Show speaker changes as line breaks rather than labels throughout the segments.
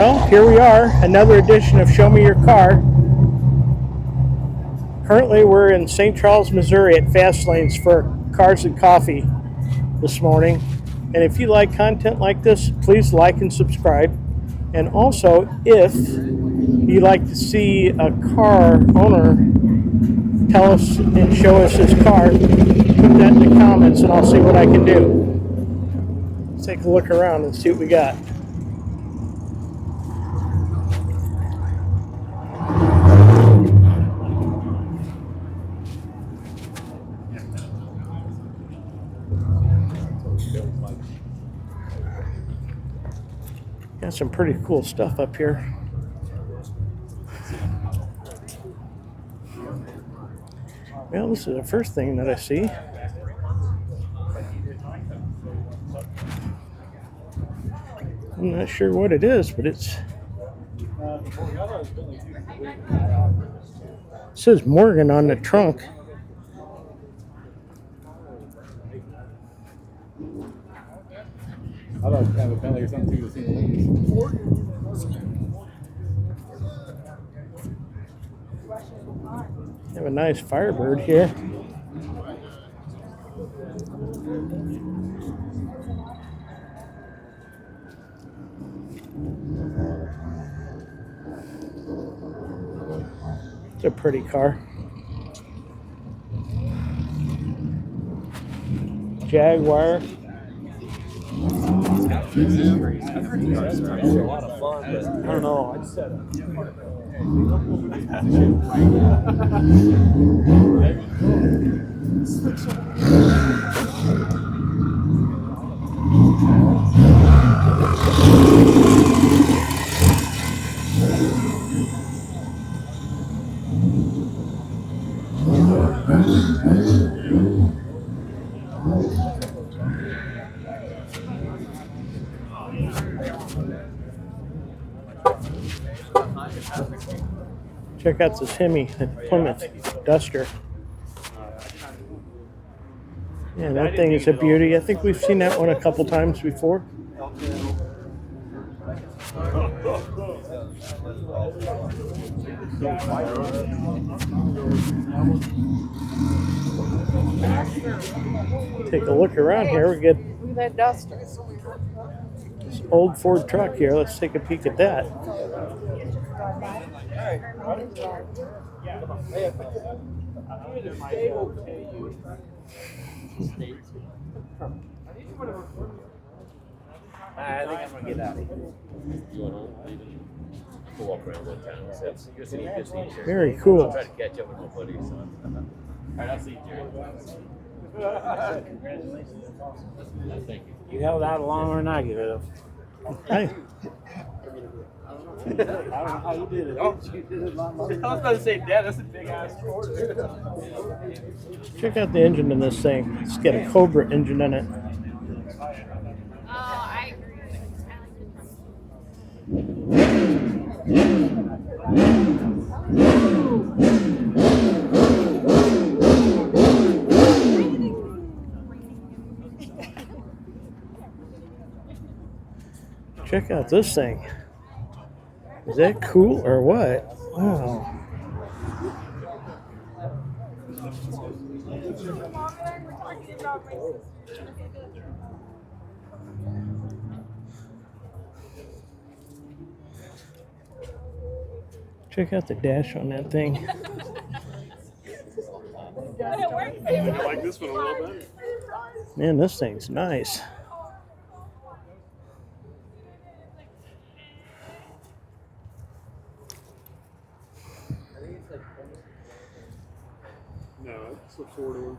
Well, here we are, another edition of Show Me Your Car. Currently, we're in St. Charles, Missouri at Fastlane's for Cars and Coffee this morning. And if you like content like this, please like and subscribe. And also, if you'd like to see a car owner tell us and show us his car, put that in the comments and I'll see what I can do. Let's take a look around and see what we got. Got some pretty cool stuff up here. Well, this is the first thing that I see. I'm not sure what it is, but it says Morgan on the trunk.
I thought it kind of like something to see.
Have a nice Firebird here. It's a pretty car. Jaguar.
It's a lot of fun, but I don't know. I just had
Check out this Hemi, Plymouth Duster. Yeah, that thing is a beauty. I think we've seen that one a couple times before. Take a look around here. We get
that Duster.
this old Ford truck here. Let's take a peek at that.
I think I'm gonna get out of here. You want to go walk around one time?
Very cool.
I'll try to catch up with my buddies. All right, I'll see you, Jerry. Thank you.
You held out longer than I give it up.
Hi.
I don't know how you did it.
Oh.
You did it a lot longer.
I was about to say, Dad, that's a big ass order.
Check out the engine in this thing. It's got a Cobra engine in it.
I agree.
Check out this thing. Is that cool or what? Oh. Check out the dash on that thing.
I like this one a little bit.
Man, this thing's nice.
No, it's a Ford one.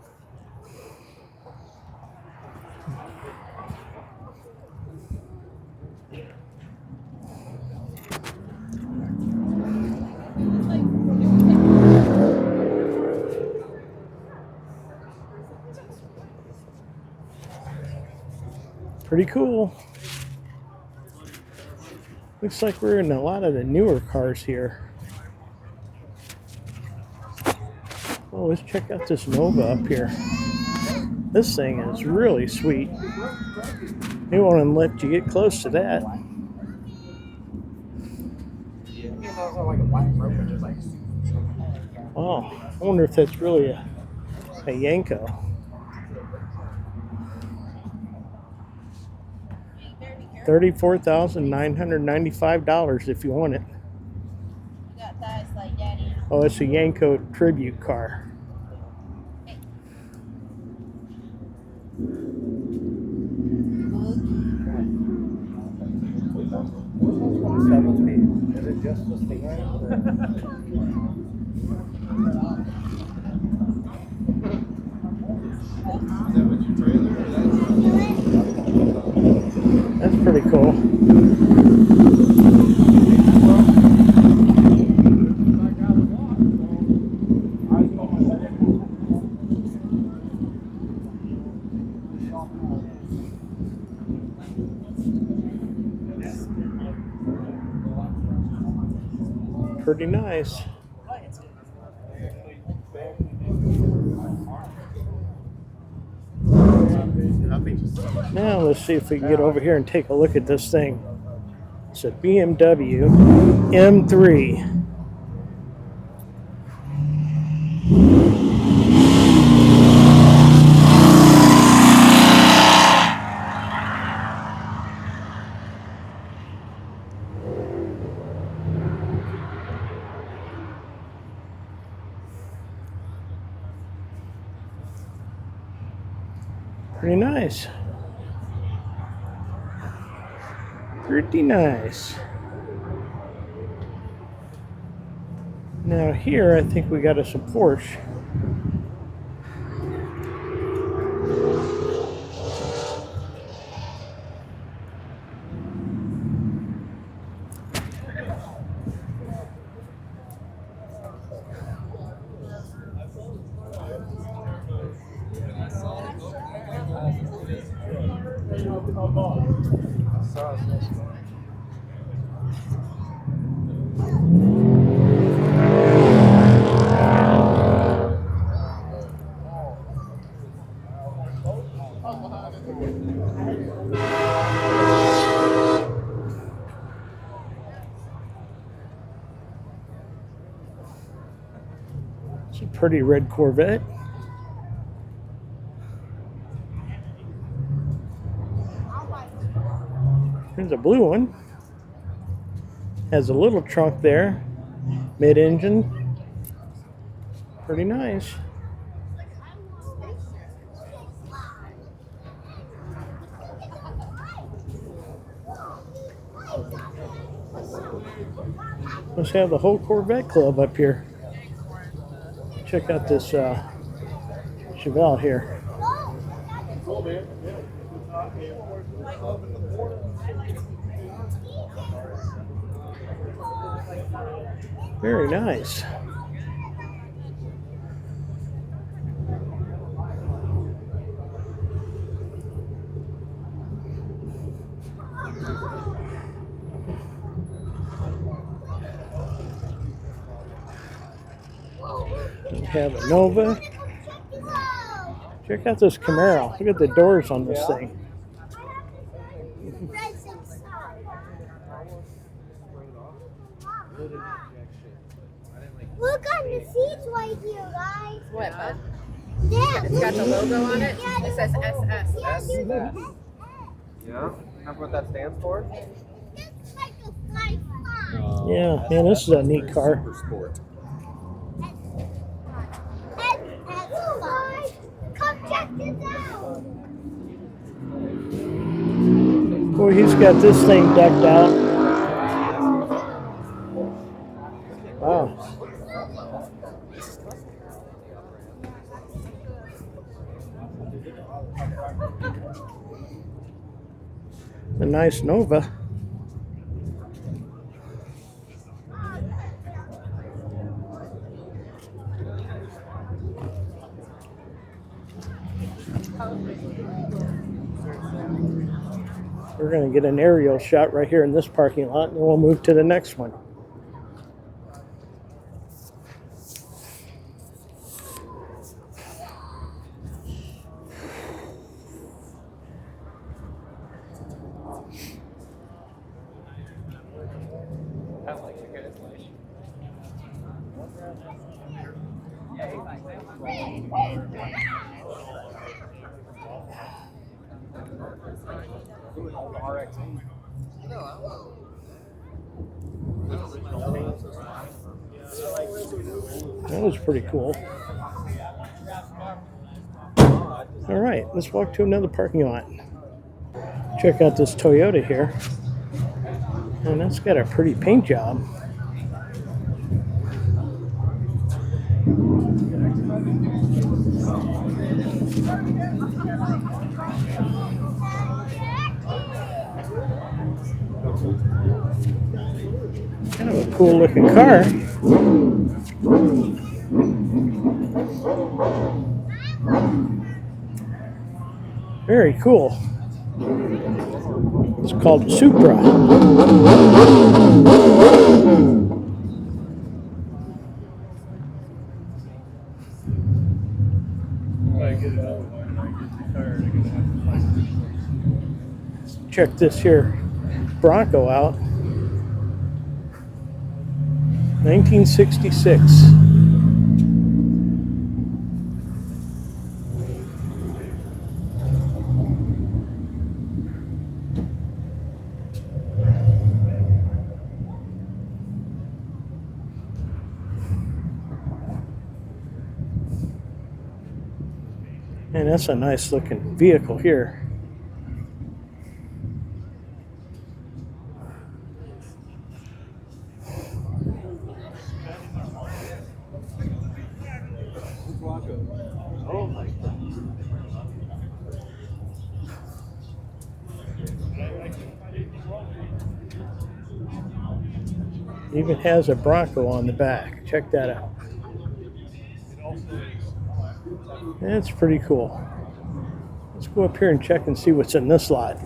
Pretty cool. Looks like we're in a lot of the newer cars here. Oh, let's check out this Nova up here. This thing is really sweet. They won't even let you get close to that. Oh, I wonder if that's really a Yanko. $34,995 if you want it. Oh, it's a Yanko tribute car.
Is it just the
That's pretty cool. Pretty nice. Now let's see if we can get over here and take a look at this thing. It's a BMW M3. Pretty nice. Pretty nice. Now here I think we got us a Porsche. It's a pretty red Corvette. Here's a blue one. Has a little trunk there. Mid-engine. Pretty nice. Let's have the whole Corvette club up here. Check out this Chevelle here. Very nice. We have a Nova. Check out this Camaro. Look at the doors on this thing.
Look on the seats right here, guys.
What, bud?
Yeah.
It's got the logo on it. It says SS.
Yeah? Remember what that stands for?
It's like a fly.
Yeah, man, this is a neat car.
Super Sport.
Come check this out.
Boy, he's got this thing decked out. Wow. A nice Nova. We're going to get an aerial shot right here in this parking lot, and then we'll move to the next one.
I like the gas station.
That was pretty cool. All right, let's walk to another parking lot. Check out this Toyota here. And that's got a pretty paint job. Kind of a cool looking car. Very cool. It's called Supra. Check this here Bronco out. 1966. And that's a nice looking vehicle here.
Oh my God.
Even has a Bronco on the back. Check that out. That's pretty cool. Let's go up here and check and see what's in this lot.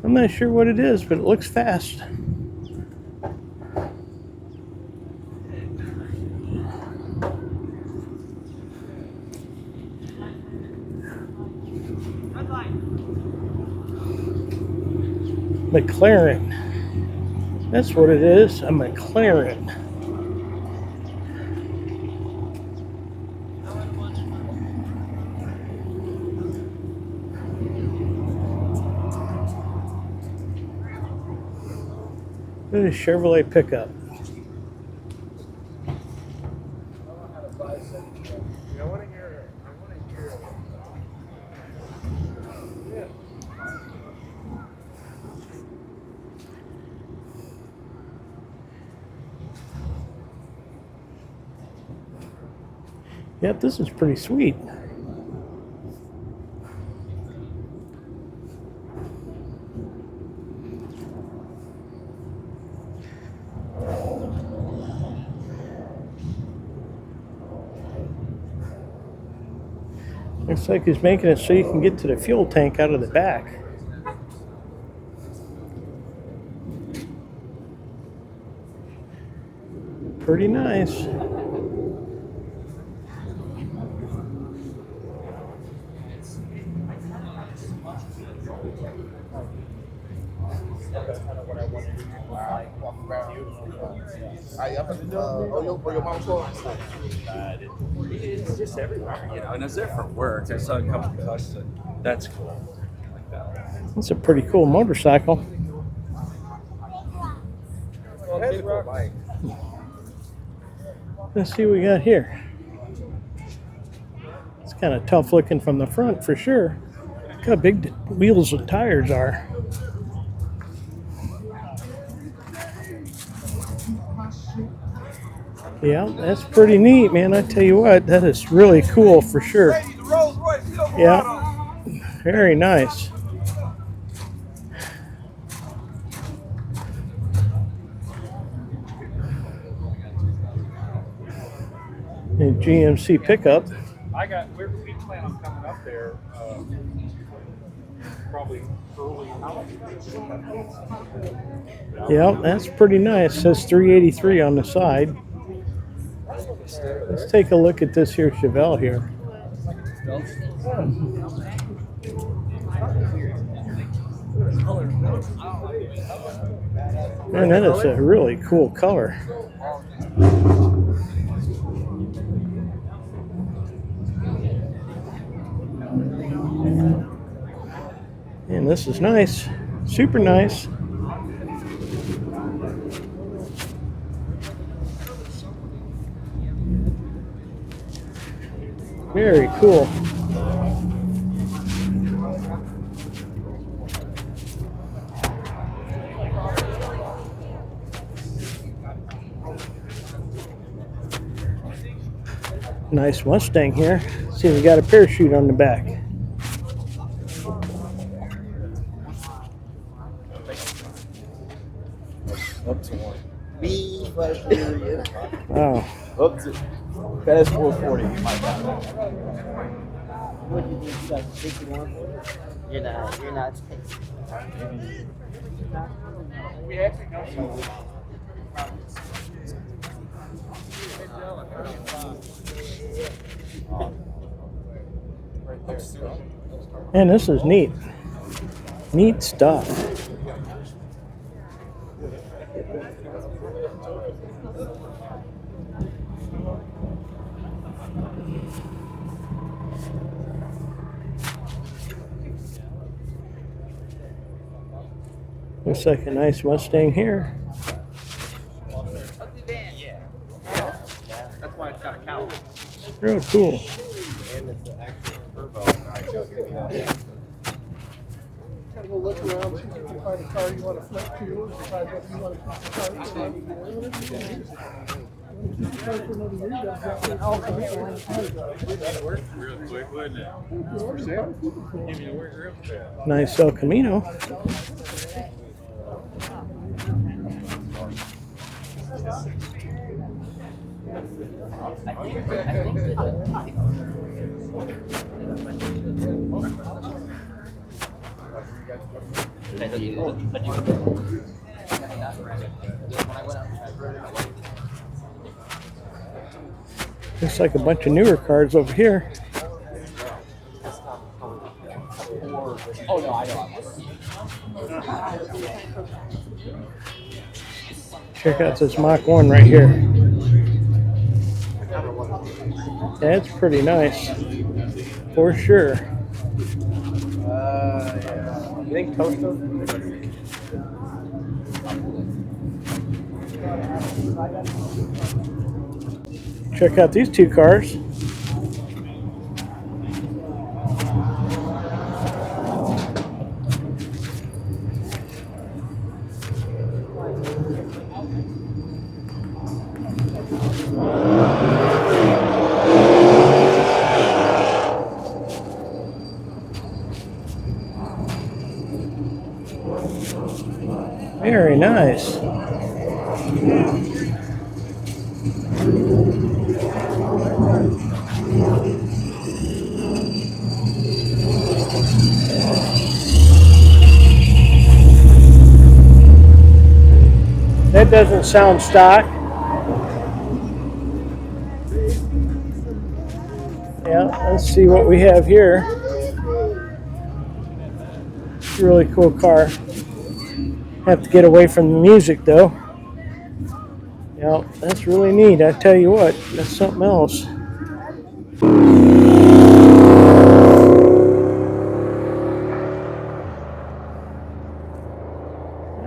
I'm not sure what it is, but it looks fast. McLaren. That's what it is, a McLaren. Look at a Chevrolet pickup. Yep, this is pretty sweet. Looks like he's making it so you can get to the fuel tank out of the back. Pretty nice.
It's just everywhere, you know, and it's there for work. There's some comes to us. That's cool. I like that.
It's a pretty cool motorcycle. Let's see what we got here. It's kind of tough looking from the front for sure. Look how big the wheels and tires are. Yeah, that's pretty neat, man. I tell you what, that is really cool for sure. Yeah, very nice. A GMC pickup.
We plan on coming up there probably early in
Yeah, that's pretty nice. It says 383 on the side. Let's take a look at this here Chevelle here. Man, that is a really cool color. And this is nice. Super nice. Very cool. Nice Mustang here. See, we got a parachute on the back.
Up to one. Me, flash period.
Wow.
Up to fast 440. You might got that. What do you think? You guys take it on? You're not taking.
We actually got some.
Man, this is neat. Neat stuff. Looks like a nice Mustang here.
That's why it's got a cow.
Real cool.
We'll look around, see if you can find a car you want to flip to, or decide what you want to keep the car for another year. Whatever you want to do. You want to keep the car for another year, you got to drop it out there and
That'd work real quick, wouldn't it? For sale? Give me a work real fast.
Nice El Camino. Looks like a bunch of newer cars over here.
Oh no, I know.
Check out this Mach 1 right here. That's pretty nice. For sure.
Yeah. You think Toaster?
Check out these two cars. Very nice. That doesn't sound stock. Yeah, let's see what we have here. It's a really cool car. Have to get away from the music though. Yeah, that's really neat. I tell you what, that's something else. Yeah,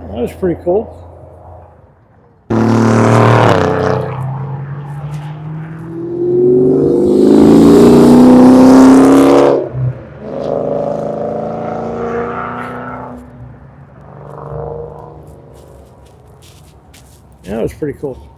that was pretty cool. Yeah, that was pretty cool.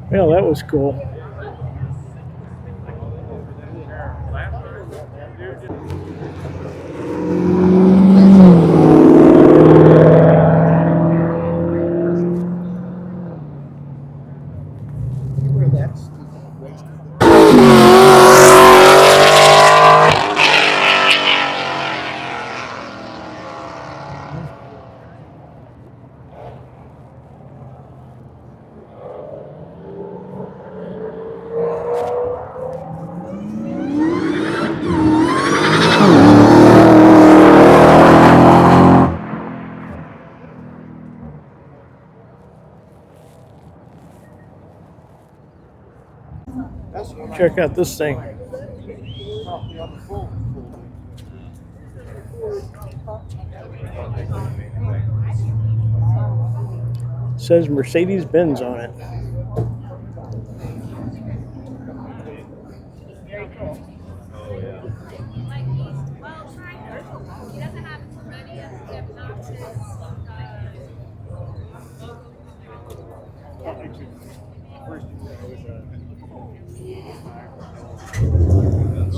Well, that was cool.
Where that's wasted.
Check out this thing. It says Mercedes-Benz on it.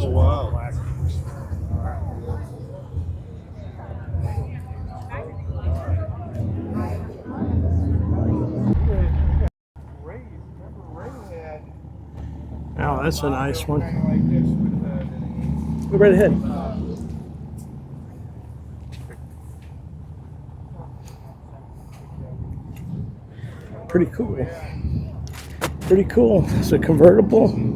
Oh, wow.
Oh, that's a nice one.
Like this with
Go right ahead. Pretty cool. Pretty cool. It's a convertible.